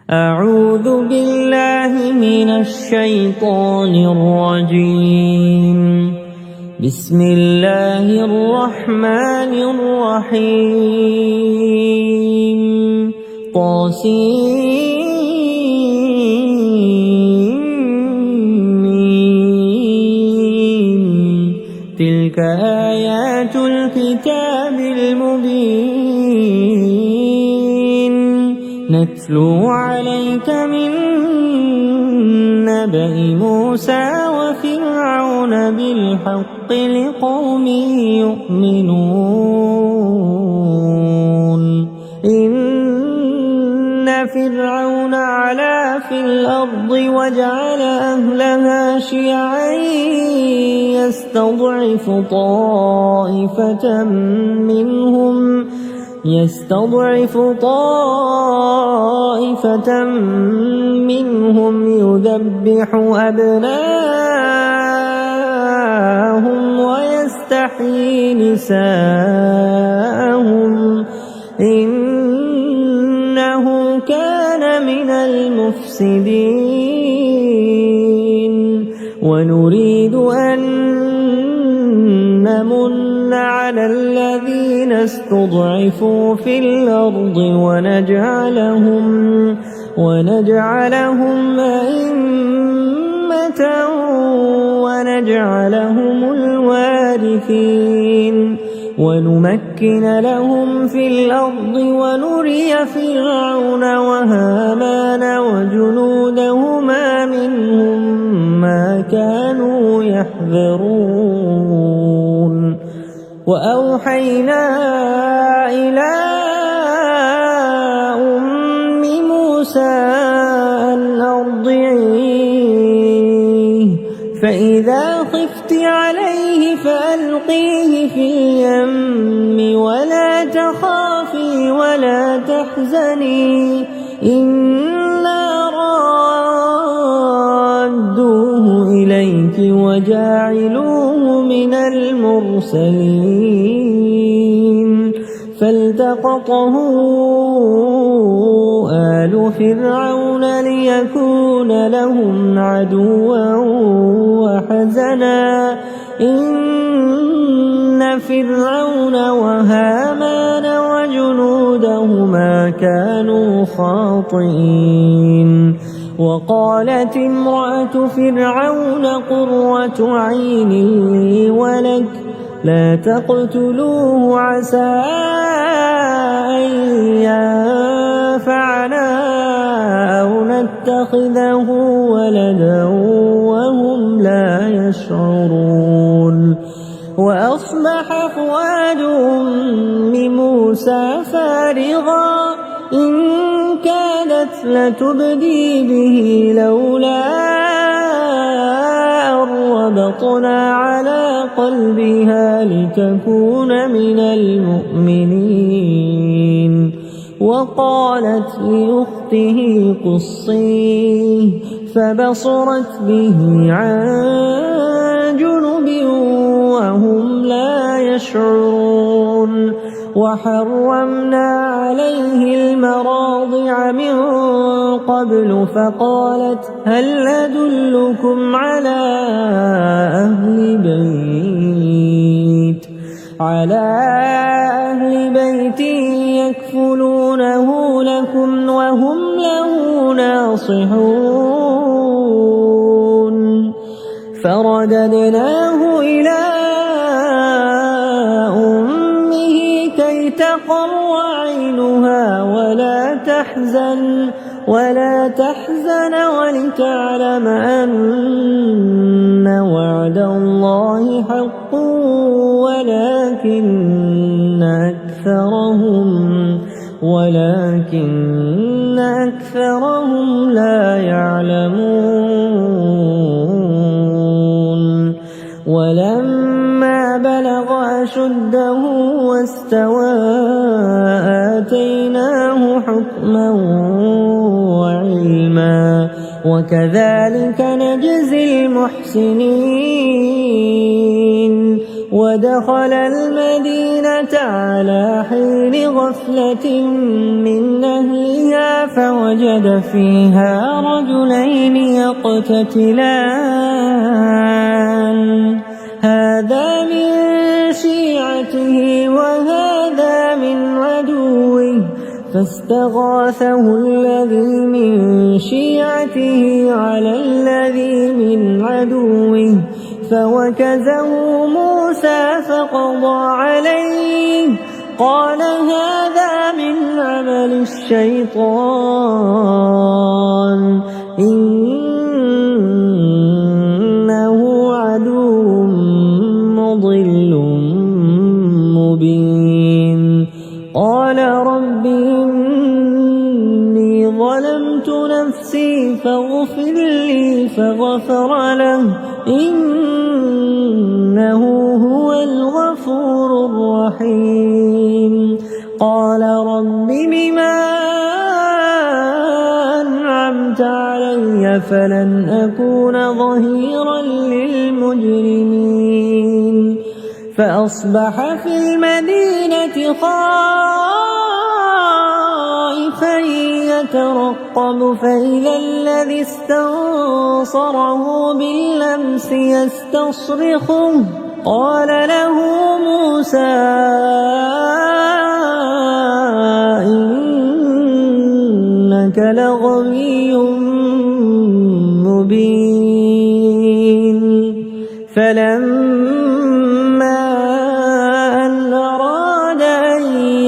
أعوذ بالله من الشيطان الرجيم. بسم الله الرحمن الرحيم. تلك آيات الكتاب المبين نتلو عليك من نبأ موسى وفرعون بالحق لقوم يؤمنون. إن فرعون علا في الأرض وجعل أهلها شيعا يستضعف طائفة منهم يذبح أبناءهم ويستحيي نساءهم إنه كان من المفسدين. ونريد أن نمن على الذين استضعفوا في الأرض ونجعلهم أئمة ونجعلهم الوارثين ونمكن لهم في الأرض ونري فرعون وهامان وجنودهما منهم ما كانوا يحذرون. وأوحينا إلى أم موسى أن أرضعيه فإذا خفت عليه فألقيه في اليم ولا تخافي ولا تحزني إنا رادوه إليك وجاعلوه من المرسلين. فالتقطه آل فرعون ليكون لهم عدوا وحزنا إن فرعون وهامان وجنودهما كانوا خاطئين. وقالت امرأة فرعون قرة عين لي ولك لا تقتلوه عسى أن ينفعنا أو نتخذه ولدا وهم لا يشعرون. وأصبح فؤاد أم موسى فارغا إن كادت لتبدي به لولا أن ربطنا على قلبها لتكون من المؤمنين. وقالت لأخته قصيه فبصرت به عن جنب وهم لا يشعرون. وحرمنا عليه المراضع من قبل فقالت هل أدلكم على أهل بيت يكفلونه لكم وهم له ناصحون. فرددناه إلى أمه كي تقر عينها ولا تحزن ولتعلم أن وعد الله حق ولكن أكثرهم لا يعلمون. ولما بلغ أشده واستوى آتيناه حكما وعلما وكذلك نجزي المحسنين. ودخل المدينة على حين غفلة من أهلها فوجد فيها رجلين يقتتلان هذا من شيعته وهذا من عدوه فاستغاثه الذي من شيعته على الذي من عدوه فوكزه موسى فقضى عليه قال هذا من عمل الشيطان إنه عدو مضل مبين قال رب إني ظلمت نفسي فاغفر لي فغفر له إنه هو الغفور الرحيم قال رب بما أنعمت علي فلن أكون ظهيرا للمجرمين فأصبح في المدينة خائفا يترقب فإذا الذي استنصره بالأمس يستصرخه قال له موسى إنك لغوي مبين فلما أن أراد أن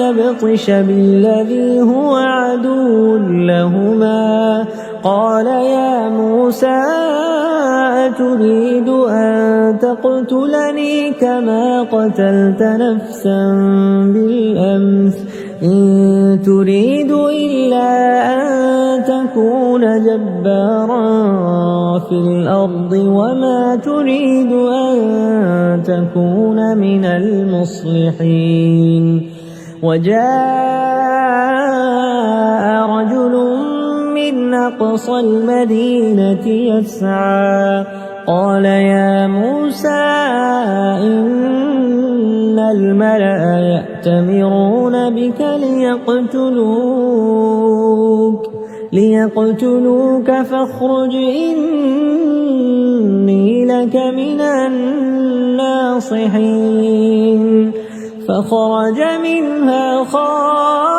يبطش بالذي هو عدو لهما قال يا موسى أتريد أن تقتلني كما قتلت نفسا بالأمس إن تريد إلا أن تكون جبارا في الأرض وما تريد أن تكون من المصلحين وجاء رجل من أقصى المدينة يسعى قال يا موسى إن الملأ يأتمرون بك ليقتلوك فاخرج إني لك من الناصحين فخرج منها خائفا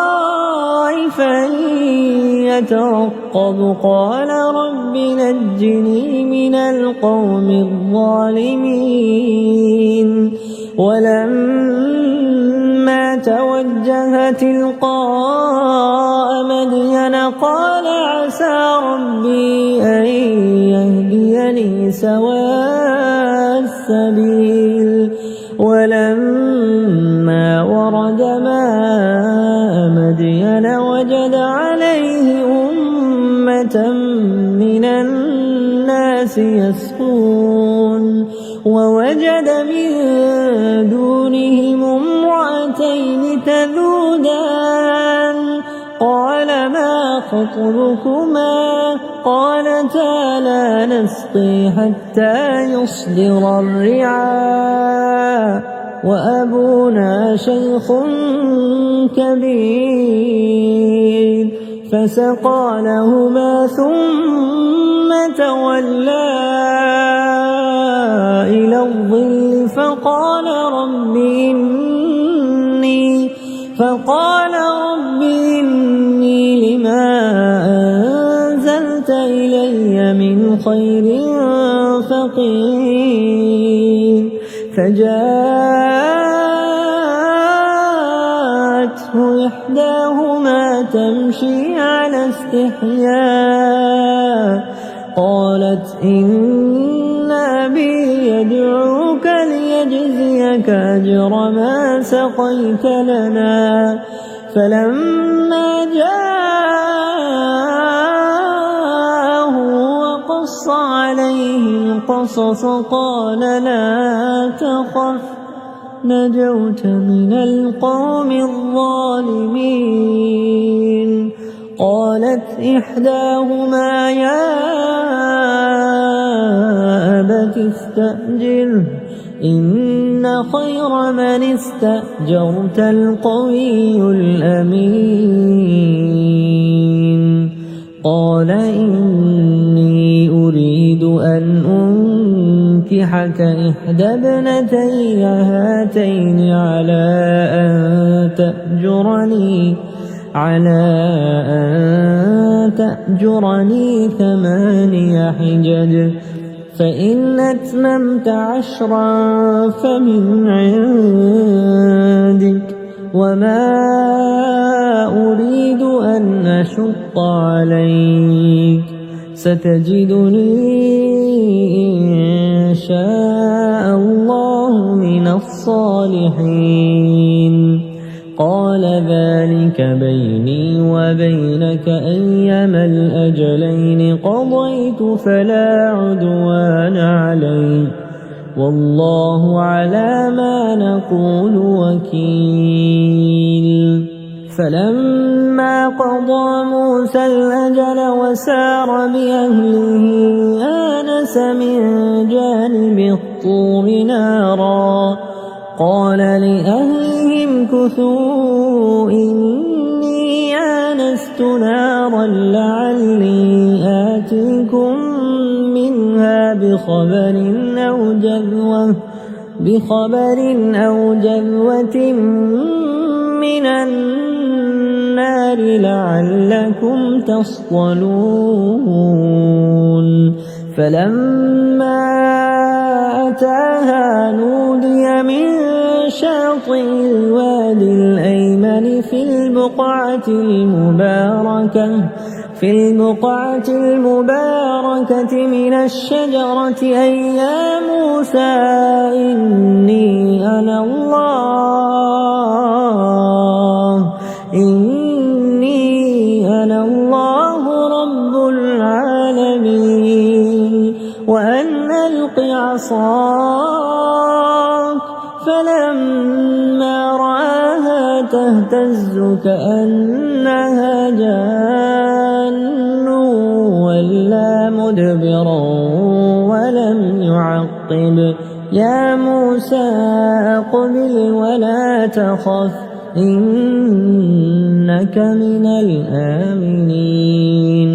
يترقب قال رب نجني من القوم الظالمين ولما توجه تلقاء مدين قال عسى ربي أن يهديني سواء السبيل ولما ورد ماء مدين وجد عليه أمة من الناس يسقون ووجد من دونهم امرأتين تذودان قال ما خطبكما قالتا لا نسقي حتى يصدر الرعاء وأبونا شيخ كبير فسقى لهما ثم تولى إلى الظل فقال رب إني لما أنزلت إلي من خير فقير فجاءته إحداهما تمشي على استحياء قالت إن أبي يدعوك ليجزيك أجر ما سقيت لنا فلما جاءه وقص عليه القصص قال لا تخف نجوت من القوم الظالمين قالت إحداهما يا أبت استأجره إن إن خير من استأجرت القوي الأمين. قال إني أريد أن أنكحك إحدى ابنتي هاتين على أن تأجرني 8 حجج، فإن أتممت 10 فمن عندك، وما أريد أن أشق عليك، ستجدني إن شاء الله من الصالحين. قال ذلك بيني وبينك أيما الأجلين قضيت فلا عدوان علي، والله على ما نقول وكيل. فلما قضى موسى الأجل وسار بأهله آنس من جانب الطور نارا، قال لأهلهم كثوا إني آنست نارا لعلي آتيكم منها بخبر أو جذوة من النار لعلكم تصطلون. فلما أتاها نودي من شاطئ الوادي الأيمن في البقعة المباركة من الشجرة أي يا موسى إني أنا الله رب العالمين، وأن ألق عصاك. فلما رآها تهتز كأنها جان ولا مدبرا ولم يعقب. يا موسى أقبل ولا تخف إنك من الآمنين.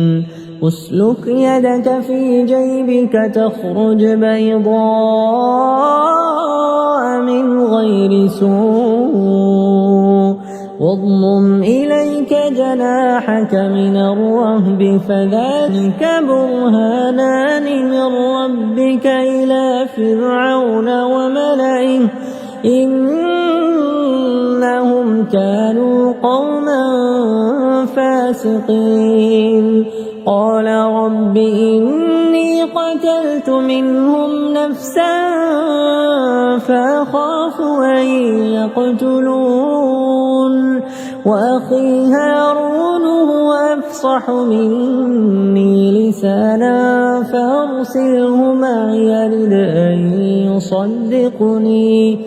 اسلك يدك في جيبك تخرج بيضاء من غير سوء، واضمم إليك جناحك من الرهب فذلك برهانان من ربك إلى فرعون وملئه إنهم كانوا قوما فاسقين. قال رب إني قتلت منهم نفسا فأخاف أن يقتلون، وأخي هارون هو أفصح مني لسانا فأرسله معي يرد أن يصدقني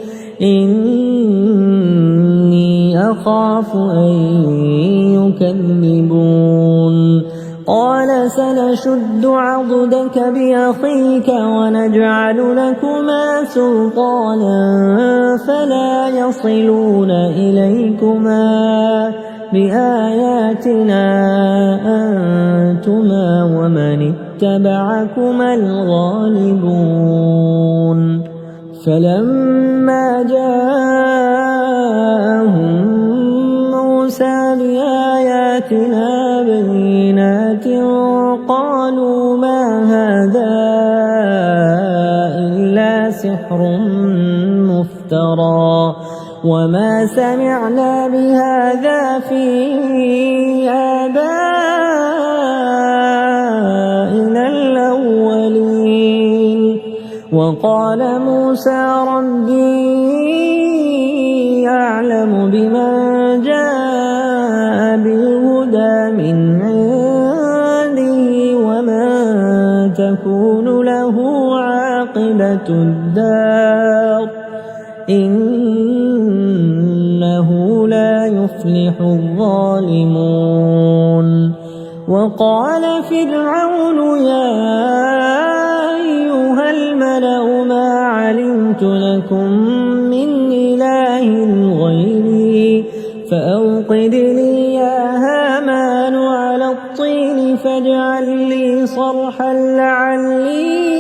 إني أخاف أن يكذبون. قال سنشد عضدك بأخيك ونجعل لكما سلطانا فلا يصلون إليكما بآياتنا أنتما ومن اتبعكما الغالبون. فلما جاءهم موسى بآياتنا بينات قالوا ما هذا إلا سحر مفترى وما سمعنا بهذا في آبائنا الأولين. وقال موسى ربي أعلم بمن جاء بالهدى من عنده ومن تكون له عاقبة الدار إنه لا يفلح الظالمون. وقال فرعون يا أيها الملأ ما علمت لكم من إله غيري فأوقد لي يا هامان على الطين فاجعل لي صرحا لعلي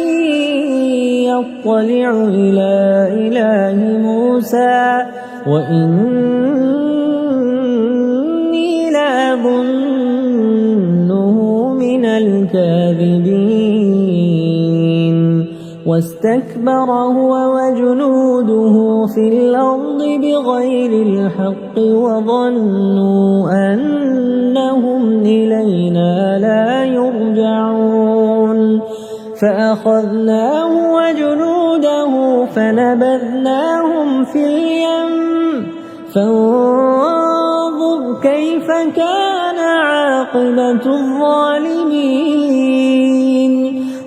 أطلع إلى إله موسى وإني لأظنه من الكاذبين واستكبر هو وجنوده في الأرض بغير الحق وظنوا أنهم إلينا لا يرجعون فأخذناه وجنوده فنبذناهم في اليم فانظر كيف كان عاقبة الظالمين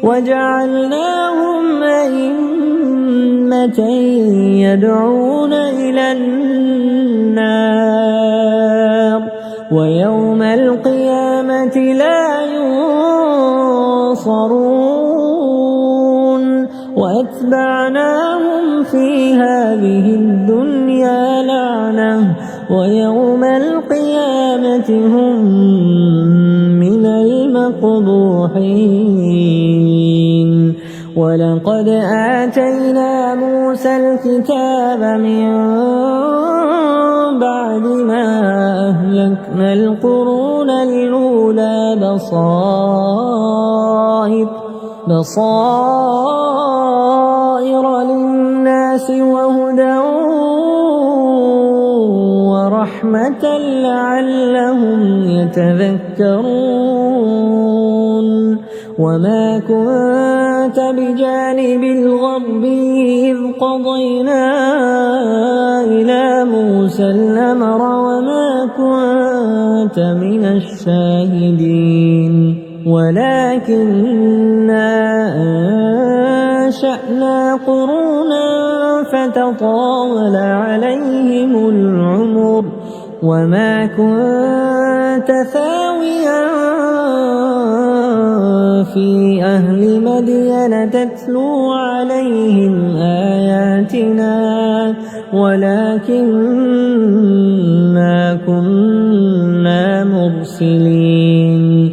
وجعلناهم أئمة يدعون إلى النار ويوم القيامة لا ينصرون وأتبعناهم في هذه الدنيا لعنة ويوم القيامة هم من المقبوحين ولقد آتينا موسى الكتاب من بعد ما أهلكنا القرون الأولى بصائر للناس وهدى ورحمة لعلهم يتذكرون وما كنت بجانب الغربي إذ قضينا إلى موسى الأمر وما كنت من الشاهدين ولكننا أنشأنا قرونا فتطاول عليهم العمر وما كنت ثاويا في أهل مدين تتلو عليهم آياتنا ولكننا كنا مرسلين